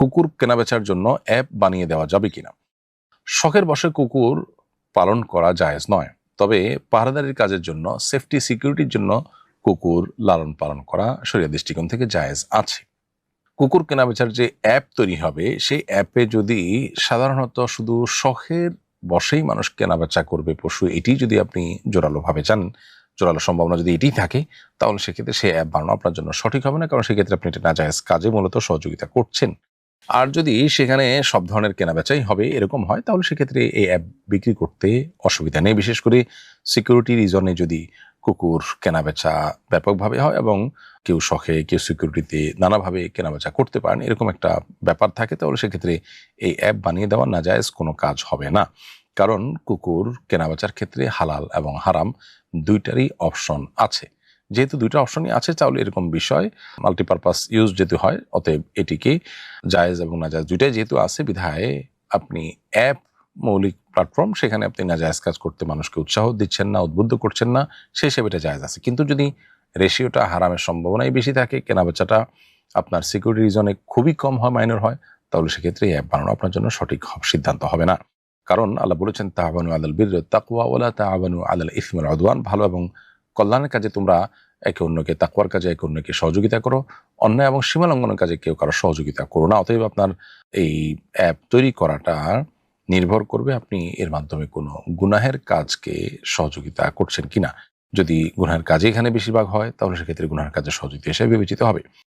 কুকুর কেনাবেচার জন্য অ্যাপ বানিয়ে দেওয়া যাবে কিনা? শখের বশে কুকুর পালন করা জায়েজ নয়, তবে পাহারাদারির কাজের জন্য সেফটি সিকিউরিটির জন্য কুকুর লালন পালন করা শরীয়ত দৃষ্টিকোণ থেকে জায়েজ আছে। কুকুর কেনাবেচার যে অ্যাপ তৈরি হবে সেই অ্যাপে যদি সাধারণত শুধু শখের বশেই মানুষ কেনাবেচা করবে পশু, এটি যদি আপনি জোরালোভাবে চান, জোরালো সম্ভাবনা যদি এটিই থাকে, তাহলে সেক্ষেত্রে সেই অ্যাপ বানানো আপনার জন্য সঠিক হবে না, কারণ সেক্ষেত্রে আপনি এটা নাজায়েজ কাজে মূলত সহযোগিতা করছেন। আর যদি সেখানে সব ধরনের কেনাবেচাই হবে এরকম হয়, তাহলে সেক্ষেত্রে এই অ্যাপ বিক্রি করতে অসুবিধা নেই। বিশেষ করে সিকিউরিটি রিজনে যদি কুকুর কেনাবেচা ব্যাপকভাবে হয় এবং কেউ শখে কেউ সিকিউরিটিতে নানাভাবে কেনাবেচা করতে পারেন, এরকম একটা ব্যাপার থাকে, তাহলে সেক্ষেত্রে এই অ্যাপ বানিয়ে দেওয়া নাজায়েজ কোনো কাজ হবে না। কারণ কুকুর কেনাবেচার ক্ষেত্রে হালাল এবং হারাম দুইটারই অপশন আছে। যেহেতু দুইটা অপশনই আছে, তাহলে এরকম বিষয় মাল্টিপারপাস ইউজ যেহেতু হয়, অতএব এটিকে জায়েজ এবং নাজায়েজ দুইটাই যেহেতু আছে, বিধায় আপনি অ্যাপ মৌলিক প্ল্যাটফর্ম, সেখানে আপনি নাজায়েজ কাজ করতে মানুষকে উৎসাহ দিচ্ছেন না, উদ্বুদ্ধ করছেন না, সেই হিসেবে এটা জায়েজ আছে। কিন্তু যদি রেশিওটা হারামের সম্ভাবনাই বেশি থাকে, কেনাবেচাটা আপনার সিকিউরিটি রিজনে খুবই কম হয়, মাইনর হয়, তাহলে সেক্ষেত্রে এই অ্যাপ বানানো আপনার জন্য সঠিক সিদ্ধান্ত হবে না। কারণ আল্লাহ বলেছেন, তাআওয়ানু আলাল বিররি ওয়াত তাকওয়া ওয়ালা তাআওয়ানু আলাল ইসমি ওয়াল উদওয়ান। ভালো এবং কল্যাণের কাজে তোমরা একে অন্যকে, তাকওয়ার কাজে একে অন্যকে সহযোগিতা করো, অন্যায় এবং সীমা লঙ্ঘনের কাজে কেউ কারো সহযোগিতা করো না। অতএব আপনার এই অ্যাপ তৈরি করাটা নির্ভর করবে আপনি এর মাধ্যমে কোনো গুনাহের কাজকে সহযোগিতা করছেন কিনা। যদি গুনাহের কাজে এখানে বেশিরভাগ হয়, তাহলে সেক্ষেত্রে গুনাহের কাজের সহযোগিতা হিসেবে বিবেচিত হবে।